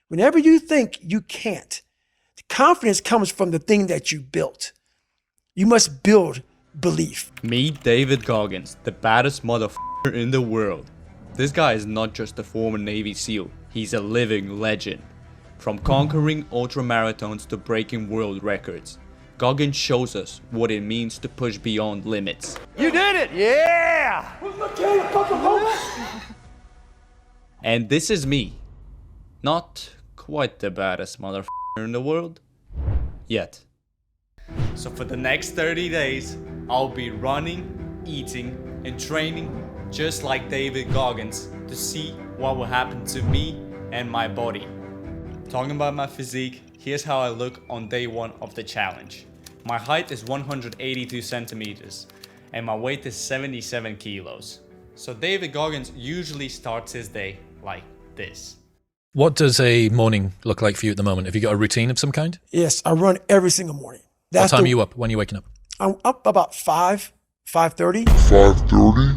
Whenever you think you can't, the confidence comes from the thing that you built. You must build belief. Meet David Goggins, the baddest motherfucker in the world. This guy is not just a former Navy SEAL, he's a living legend. From conquering ultramarathons to breaking world records, Goggins shows us what it means to push beyond limits. You did it! Yeah! And this is me. Not quite the baddest motherfucker in the world. Yet. So for the next 30 days, I'll be running, eating, and training just like David Goggins to see what will happen to me and my body. Talking about my physique, here's how I look on day 1 of the challenge. My height is 182 centimeters and my weight is 77 kilos. So David Goggins usually starts his day like this. What does a morning look like for you at the moment? Have you got a routine of some kind? Yes, I run every single morning. What time are you up? When are you waking up? I'm up about 5:30. 5:30.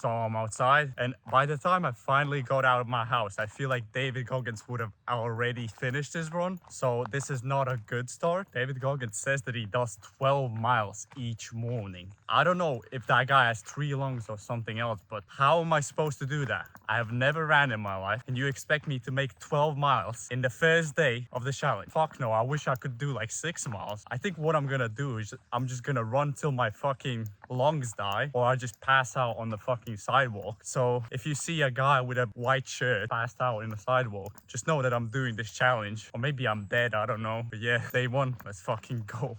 So I'm outside, and by the time I finally got out of my house, I feel like David Goggins would have already finished his run. So this is not a good start. David Goggins says that he does 12 miles each morning. I don't know if that guy has 3 lungs or something else, but how am I supposed to do that? I have never ran in my life, and you expect me to make 12 miles in the first day of the challenge? Fuck no, I wish I could do like 6 miles. I think what I'm gonna do is I'm just gonna run till my fucking lungs die, or I just pass out on the fucking sidewalk. So if you see a guy with a white shirt passed out in the sidewalk, just know that I'm doing this challenge. Or maybe I'm dead, I don't know. But yeah, day 1, let's fucking go.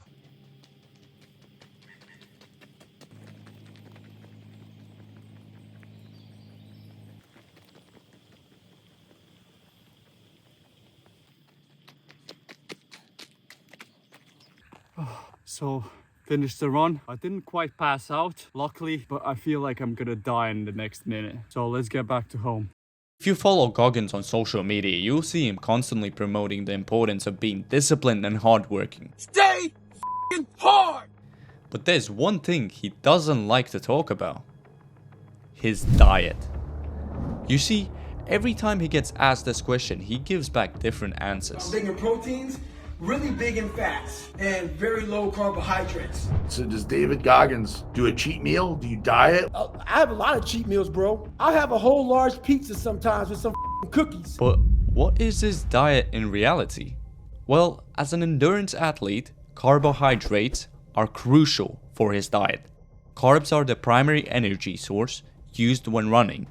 So finished the run. I didn't quite pass out, luckily, but I feel like I'm gonna die in the next minute. So let's get back to home. If you follow Goggins on social media, you'll see him constantly promoting the importance of being disciplined and hardworking. Stay f***ing hard! But there's one thing he doesn't like to talk about. His diet. You see, every time he gets asked this question, he gives back different answers. Big in proteins, really big in fats, and very low carbohydrates. So does David Goggins do a cheat meal? Do you diet? I have a lot of cheat meals, bro. I'll have a whole large pizza sometimes with some cookies. But what is his diet in reality? Well, as an endurance athlete, carbohydrates are crucial for his diet. Carbs are the primary energy source used when running,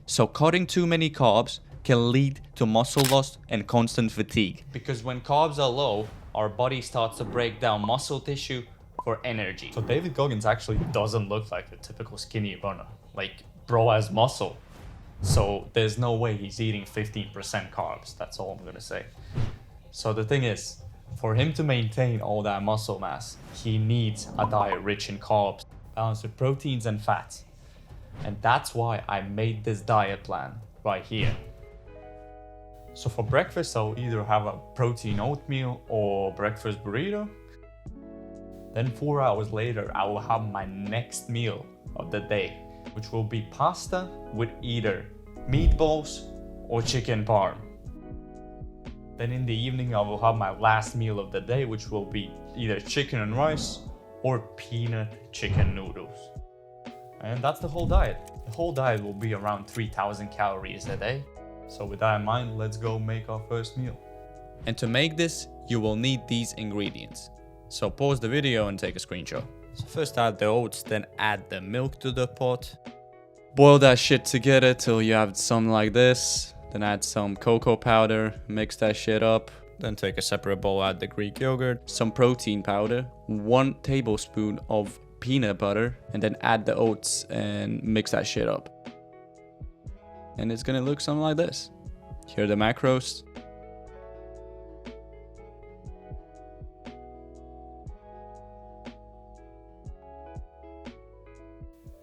so cutting too many carbs can lead to muscle loss and constant fatigue. Because when carbs are low, our body starts to break down muscle tissue for energy. So David Goggins actually doesn't look like a typical skinny runner. Like, bro has muscle. So there's no way he's eating 15% carbs. That's all I'm gonna say. So the thing is, for him to maintain all that muscle mass, he needs a diet rich in carbs, balanced with proteins and fats. And that's why I made this diet plan right here. So for breakfast, I'll either have a protein oatmeal or breakfast burrito. Then 4 hours later, I will have my next meal of the day, which will be pasta with either meatballs or chicken parm. Then in the evening, I will have my last meal of the day, which will be either chicken and rice or peanut chicken noodles. And that's the whole diet. The whole diet will be around 3,000 calories a day. So with that in mind, let's go make our first meal. And to make this, you will need these ingredients. So pause the video and take a screenshot. So first add the oats, then add the milk to the pot. Boil that shit together till you have something like this. Then add some cocoa powder, mix that shit up. Then take a separate bowl, add the Greek yogurt, some protein powder, 1 tablespoon of peanut butter, and then add the oats and mix that shit up. And it's gonna look something like this. Here are the macros.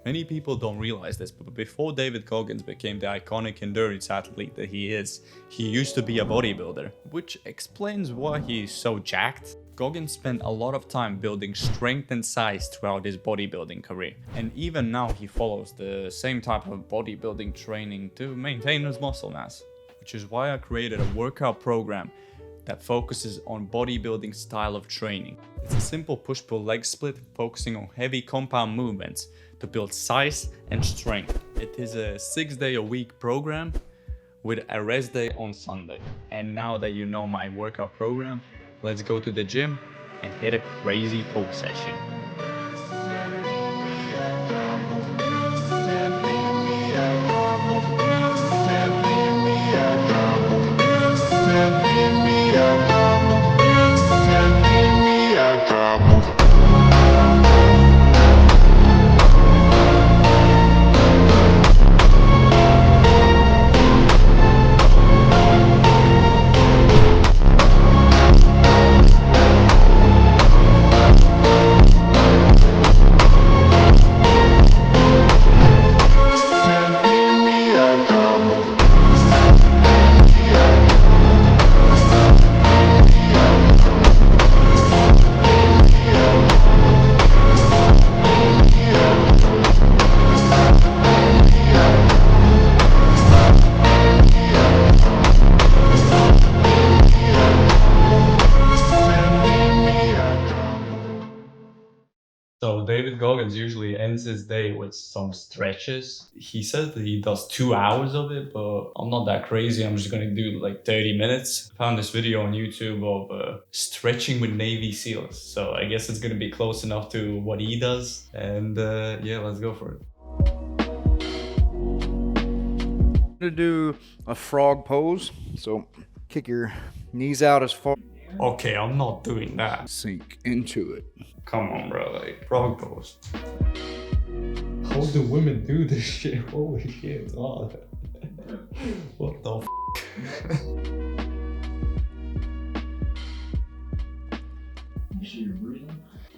Many people don't realize this, but before David Goggins became the iconic endurance athlete that he is, he used to be a bodybuilder, which explains why he's so jacked. Goggins spent a lot of time building strength and size throughout his bodybuilding career, and even now he follows the same type of bodybuilding training to maintain his muscle mass, which is why I created a workout program that focuses on bodybuilding style of training. It's a simple push-pull leg split focusing on heavy compound movements to build size and strength. It is a 6-day-a-week program with a rest day on Sunday. And now that you know my workout program, let's go to the gym and hit a crazy pull session. So David Goggins usually ends his day with some stretches. He says that he does 2 hours of it, but I'm not that crazy. I'm just gonna do like 30 minutes. Found this video on YouTube of stretching with Navy SEALs. So I guess it's gonna be close enough to what he does. And yeah, let's go for it. To do a frog pose. So kick your knees out as far. Okay, I'm not doing that. Sink into it. Come on, bro, like frog pose. How do women do this shit? Holy shit, God. What the f?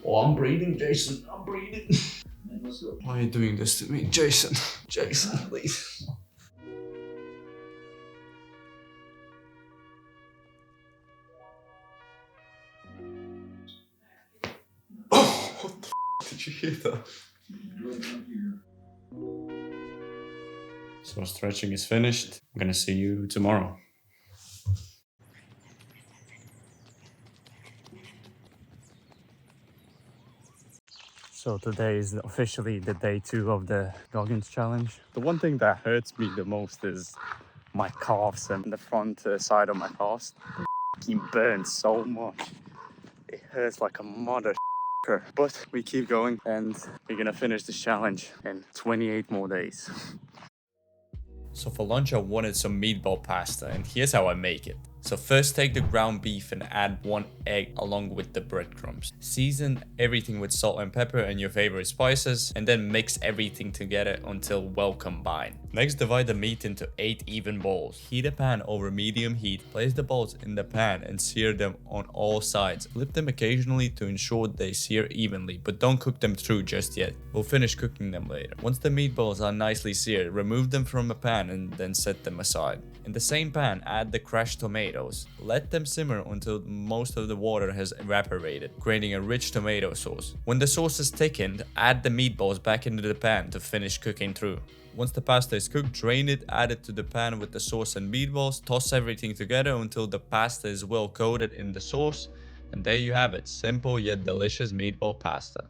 Oh, I'm breathing, Jason. I'm breathing. Why are you doing this to me, Jason? Jason, please. Oh, what the f did you hear that? So stretching is finished. I'm gonna see you tomorrow. So today is officially the day 2 of the Goggins challenge. The one thing that hurts me the most is my calves and the front side of my calves. It burns so much. It hurts like a mother. But we keep going and we're gonna finish this challenge in 28 more days. So for lunch I wanted some meatball pasta, and here's how I make it. So first take the ground beef and add 1 egg along with the breadcrumbs. Season everything with salt and pepper and your favorite spices, and then mix everything together until well combined. Next, divide the meat into 8 even balls. Heat a pan over medium heat. Place the balls in the pan and sear them on all sides. Flip them occasionally to ensure they sear evenly, but don't cook them through just yet. We'll finish cooking them later. Once the meatballs are nicely seared, remove them from a pan and then set them aside. In the same pan, add the crushed tomatoes. Let them simmer until most of the water has evaporated, creating a rich tomato sauce. When the sauce is thickened, add the meatballs back into the pan to finish cooking through. Once the pasta is cooked, drain it, add it to the pan with the sauce and meatballs, toss everything together until the pasta is well coated in the sauce, and there you have it, simple yet delicious meatball pasta.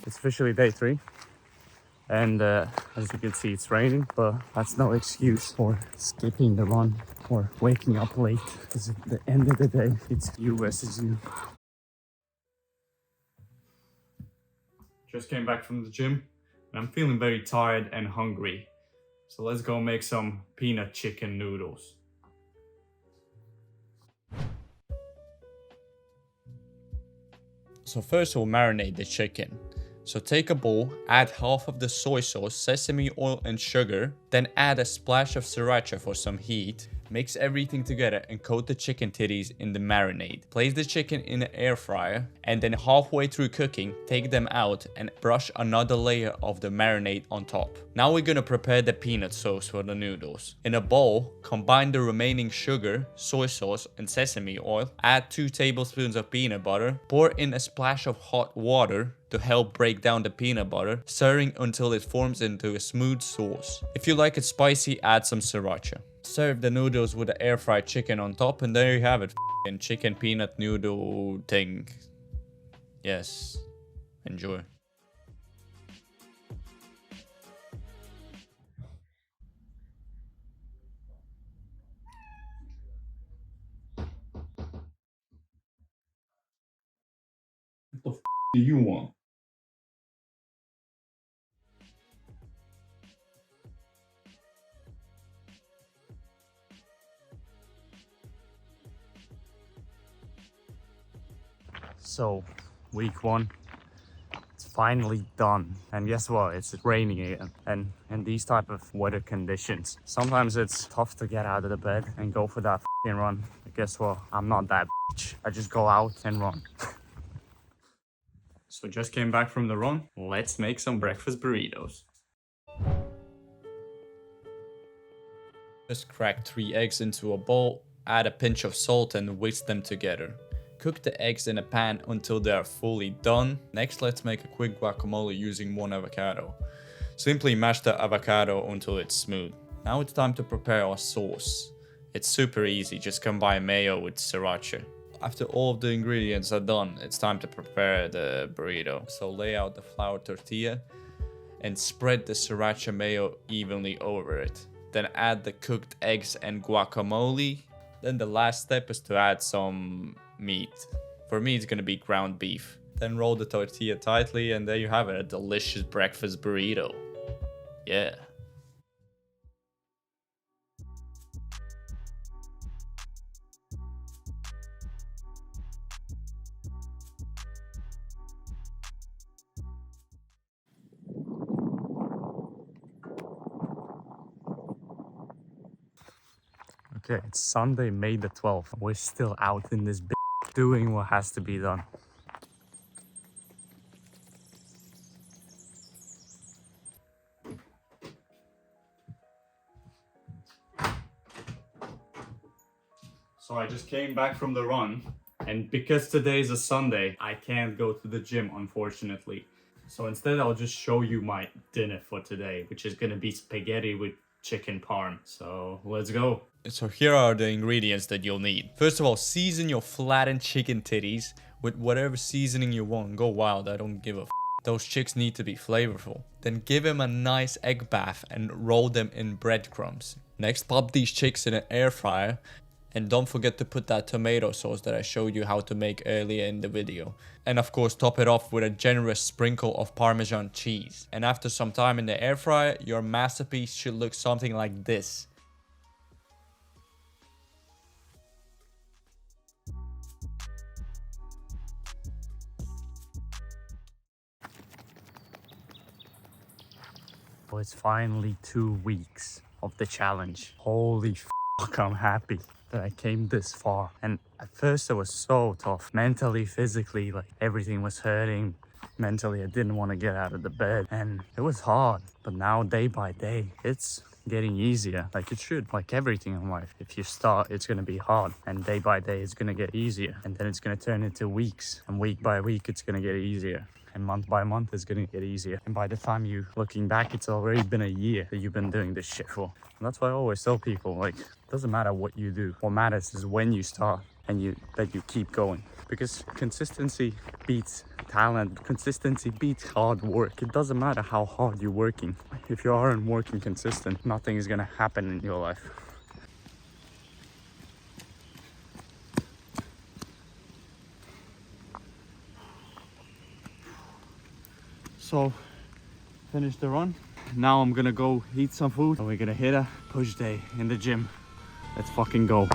It's officially day 3. And as you can see, it's raining, but that's no excuse for skipping the run or waking up late. Because at the end of the day, it's you versus you. Just came back from the gym and I'm feeling very tired and hungry. So let's go make some peanut chicken noodles. So first we'll marinate the chicken. So take a bowl, add half of the soy sauce, sesame oil and sugar, then add a splash of sriracha for some heat. Mix everything together and coat the chicken titties in the marinade. Place the chicken in the air fryer and then halfway through cooking, take them out and brush another layer of the marinade on top. Now we're gonna prepare the peanut sauce for the noodles. In a bowl, combine the remaining sugar, soy sauce and sesame oil. Add 2 tablespoons of peanut butter. Pour in a splash of hot water to help break down the peanut butter, stirring until it forms into a smooth sauce. If you like it spicy, add some sriracha. Serve the noodles with the air fried chicken on top and there you have it. F***ing chicken peanut noodle thing. Yes. Enjoy. What the f*** do you want? So, week 1, it's finally done. And guess what? It's raining again. And in these type of weather conditions, sometimes it's tough to get out of the bed and go for that f***ing run. But guess what? I'm not that bitch. I just go out and run. So just came back from the run. Let's make some breakfast burritos. Just crack 3 eggs into a bowl, add a pinch of salt and whisk them together. Cook the eggs in a pan until they are fully done. Next, let's make a quick guacamole using 1 avocado. Simply mash the avocado until it's smooth. Now it's time to prepare our sauce. It's super easy, just combine mayo with sriracha. After all of the ingredients are done, it's time to prepare the burrito. So lay out the flour tortilla and spread the sriracha mayo evenly over it. Then add the cooked eggs and guacamole. Then the last step is to add some meat. For me, it's gonna be ground beef. Then roll the tortilla tightly and there you have it, a delicious breakfast burrito. Yeah. Okay, it's Sunday, May the 12th. We're still out in this bitch doing what has to be done. So I just came back from the run, and because today is a Sunday, I can't go to the gym, unfortunately. So instead, I'll just show you my dinner for today, which is gonna be spaghetti with chicken parm. So let's go. So here are the ingredients that you'll need. First of all, season your flattened chicken titties with whatever seasoning you want. Go wild, I don't give a f. Those chicks need to be flavorful. Then give them a nice egg bath and roll them in breadcrumbs. Next, pop these chicks in an air fryer. And don't forget to put that tomato sauce that I showed you how to make earlier in the video. And of course, top it off with a generous sprinkle of Parmesan cheese. And after some time in the air fryer, your masterpiece should look something like this. Well, it's finally 2 weeks of the challenge. Holy fuck, I'm happy that I came this far. And at first it was so tough. Mentally, physically, like everything was hurting. Mentally, I didn't want to get out of the bed and it was hard. But now day by day, it's getting easier, like it should, like everything in life. If you start, it's going to be hard, and day by day it's going to get easier, and then it's going to turn into weeks, and week by week it's going to get easier, and month by month it's going to get easier, and by the time you looking back, it's already been a year that you've been doing this shit for. And that's why I always tell people, like, it doesn't matter what you do, what matters is when you start and that you keep going, because consistency beats talent. Consistency beats hard work. It doesn't matter how hard you're working. If you aren't working consistent, nothing is gonna happen in your life. So, finished the run. Now I'm gonna go eat some food and we're gonna hit a push day in the gym. Let's fucking go.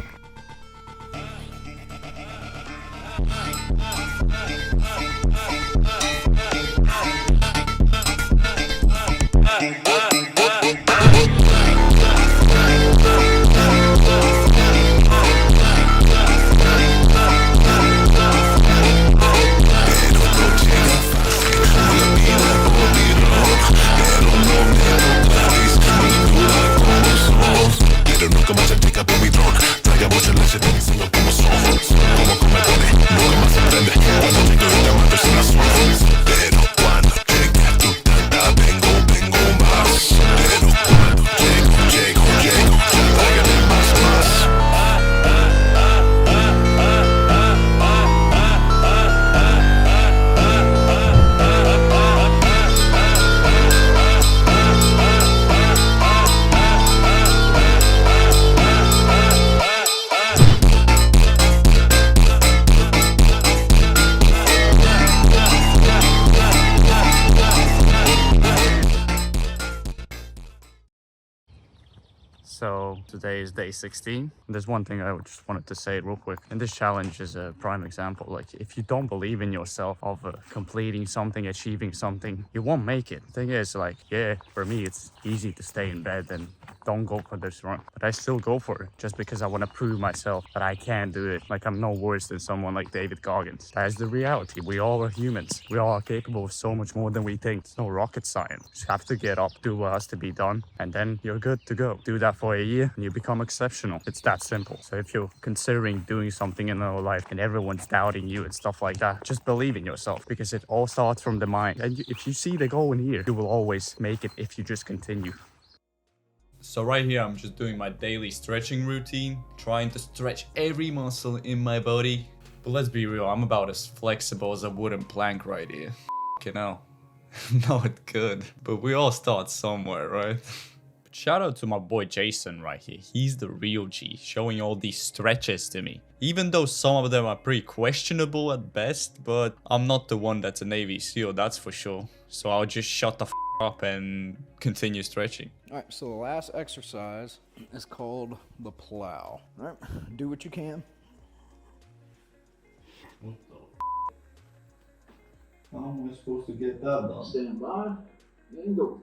Today is day 16. There's one thing I just wanted to say real quick. And this challenge is a prime example. Like, if you don't believe in yourself of completing something, achieving something, you won't make it. The thing is, like, yeah, for me, it's easy to stay in bed and don't go for this run. But I still go for it just because I want to prove myself that I can do it. Like, I'm no worse than someone like David Goggins. That is the reality. We all are humans. We all are capable of so much more than we think. It's no rocket science. You just have to get up, do what has to be done, and then you're good to go. Do that for a year and you become exceptional. It's that simple. So if you're considering doing something in your life and everyone's doubting you and stuff like that, just believe in yourself, because it all starts from the mind. And if you see the goal in here, you will always make it if you just continue. So right here, I'm just doing my daily stretching routine, trying to stretch every muscle in my body. But let's be real, I'm about as flexible as a wooden plank right here. You know, not good. But we all start somewhere, right? Shout out to my boy Jason right here. He's the real G, showing all these stretches to me. Even though some of them are pretty questionable at best, but I'm not the one that's a Navy SEAL, that's for sure. So I'll just shut the f up and continue stretching. Alright, so the last exercise is called the plow. Alright, do what you can. What the f? How am I supposed to get that done? Stand by and go.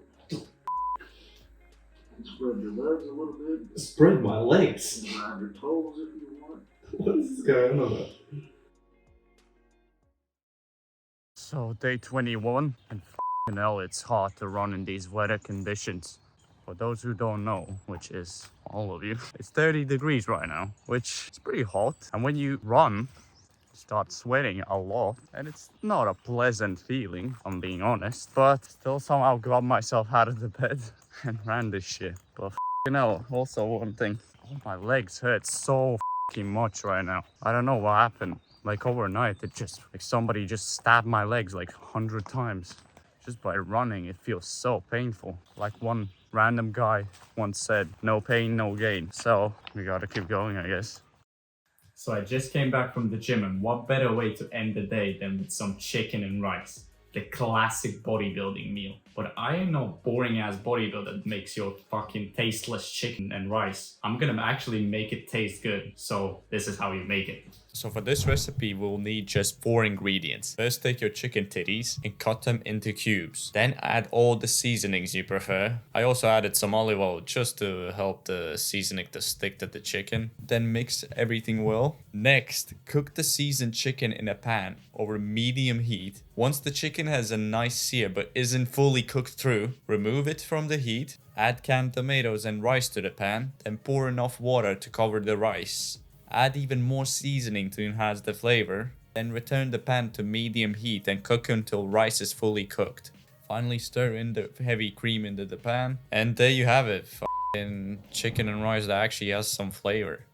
Spread your legs a little bit. Spread my legs? Grab your toes if you want. What is going on? So day 21, and f***ing hell, it's hard to run in these weather conditions. For those who don't know, which is all of you, it's 30 degrees right now, which is pretty hot. And when you run, start sweating a lot, and it's not a pleasant feeling, I'm being honest, but still somehow got myself out of the bed and ran this shit. But you know, also one thing, my legs hurt so fucking much right now. I don't know what happened. Like overnight, it just, like somebody just stabbed my legs like 100 times. Just by running, it feels so painful. Like one random guy once said, no pain, no gain. So we gotta keep going, I guess. So I just came back from the gym, and what better way to end the day than with some chicken and rice? The classic bodybuilding meal. But I am no boring ass bodybuilder that makes your fucking tasteless chicken and rice. I'm gonna actually make it taste good. So this is how you make it. So for this recipe, we'll need just 4 ingredients. First, take your chicken titties and cut them into cubes. Then add all the seasonings you prefer. I also added some olive oil just to help the seasoning to stick to the chicken. Then mix everything well. Next, cook the seasoned chicken in a pan over medium heat. Once the chicken has a nice sear but isn't fully cooked through, remove it from the heat. Add canned tomatoes and rice to the pan. Then pour enough water to cover the rice. Add even more seasoning to enhance the flavor. Then return the pan to medium heat and cook until rice is fully cooked. Finally, stir in the heavy cream into the pan. And there you have it. Fucking chicken and rice that actually has some flavor.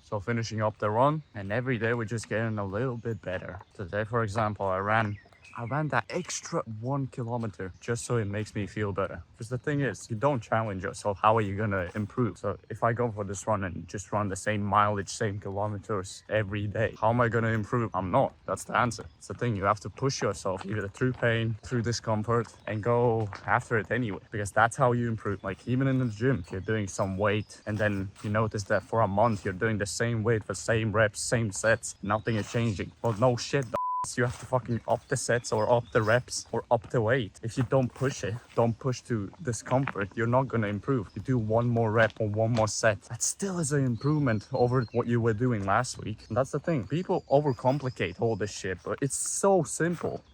So finishing up the run, and every day we're just getting a little bit better. Today, for example, I ran that extra 1 kilometer just so it makes me feel better. Because the thing is, you don't challenge yourself, how are you gonna improve? So if I go for this run and just run the same mileage, same kilometers every day, how am I gonna improve? I'm not. That's the answer. It's the thing, you have to push yourself either through pain, through discomfort, and go after it anyway. Because that's how you improve. Like even in the gym, if you're doing some weight and then you notice that for a month you're doing the same weight for same reps, same sets, nothing is changing. Well, no shit. You have to fucking up the sets or up the reps or up the weight. If you don't push it, don't push to discomfort, you're not gonna improve. You do one more rep or one more set, that still is an improvement over what you were doing last week. And that's the thing, people overcomplicate all this shit, but it's so simple.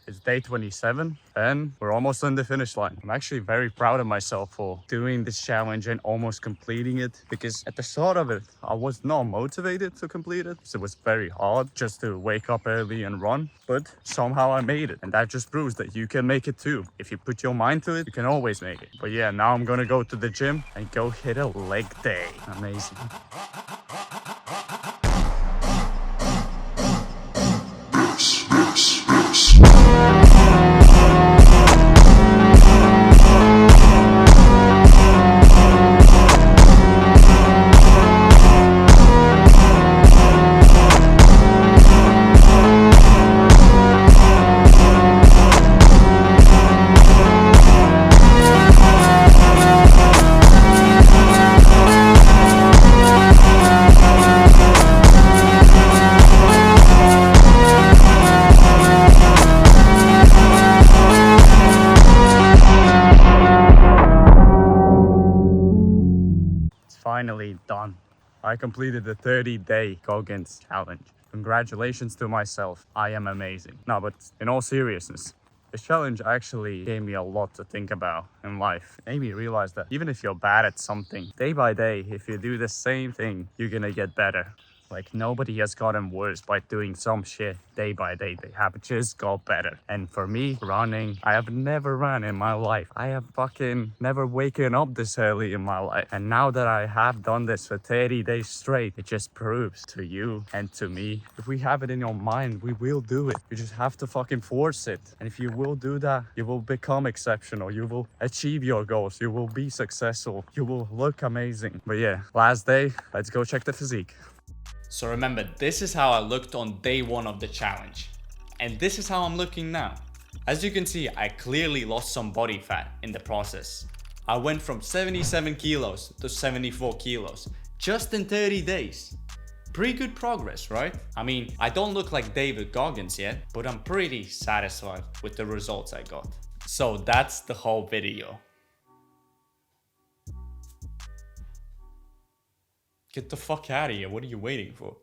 It's day 27 and we're almost on the finish line. I'm actually very proud of myself for doing this challenge and almost completing it, because at the start of it, I was not motivated to complete it. So it was very hard just to wake up early and run, but somehow I made it. And that just proves that you can make it too. If you put your mind to it, you can always make it. But yeah, now I'm gonna go to the gym and go hit a leg day. Amazing. finally done. I completed the 30-day Goggins challenge. Congratulations to myself. I am amazing. No, but in all seriousness, this challenge actually gave me a lot to think about in life. Made me realize that even if you're bad at something, day by day, if you do the same thing, you're gonna get better. Like, nobody has gotten worse by doing some shit day by day. They have just got better. And for me, running, I have never run in my life. I have fucking never waken up this early in my life. And now that I have done this for 30 days straight, it just proves to you and to me, if we have it in your mind, we will do it. You just have to fucking force it. And if you will do that, you will become exceptional. You will achieve your goals. You will be successful. You will look amazing. But yeah, last day, let's go check the physique. So remember, this is how I looked on day 1 of the challenge. And this is how I'm looking now. As you can see, I clearly lost some body fat in the process. I went from 77 kilos to 74 kilos just in 30 days. Pretty good progress, right? I mean, I don't look like David Goggins yet, but I'm pretty satisfied with the results I got. So that's the whole video. Get the fuck out of here, what are you waiting for?